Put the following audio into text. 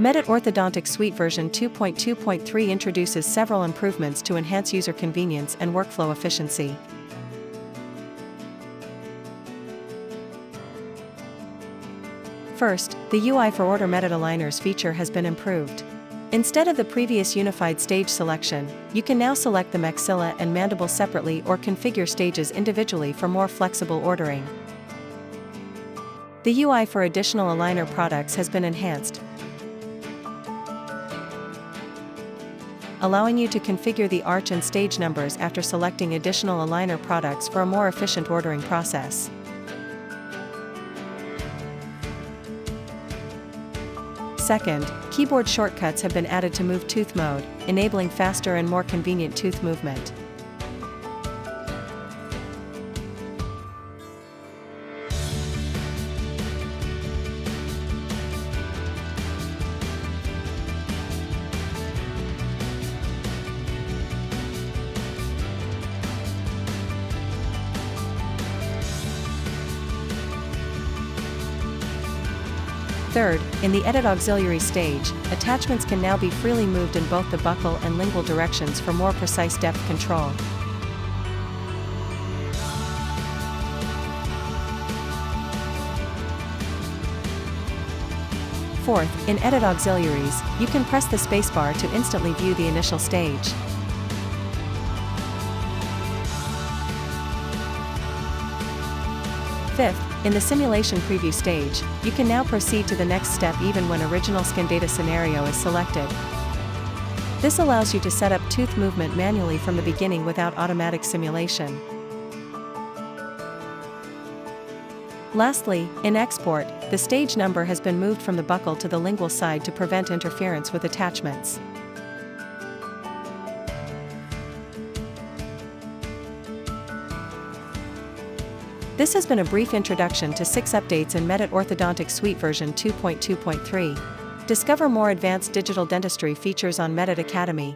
Medit Orthodontic Suite version 2.2.3 introduces several improvements to enhance user convenience and workflow efficiency. First, the UI for Order Medit Aligners feature has been improved. Instead of the previous unified stage selection, you can now select the maxilla and mandible separately or configure stages individually for more flexible ordering. The UI for additional aligner products has been enhanced, allowing you to configure the arch and stage numbers after selecting additional aligner products for a more efficient ordering process. Second, keyboard shortcuts have been added to move tooth mode, enabling faster and more convenient tooth movement. Third, in the Edit Auxiliary stage, attachments can now be freely moved in both the buccal and lingual directions for more precise depth control. Fourth, in Edit Auxiliaries, you can press the spacebar to instantly view the initial stage. Fifth, in the simulation preview stage, you can now proceed to the next step even when original scan data scenario is selected. This allows you to set up tooth movement manually from the beginning without automatic simulation. Lastly, in export, the stage number has been moved from the buccal to the lingual side to prevent interference with attachments. This has been a brief introduction to 6 updates in Medit Orthodontic Suite version 2.2.3. Discover more advanced digital dentistry features on Medit Academy.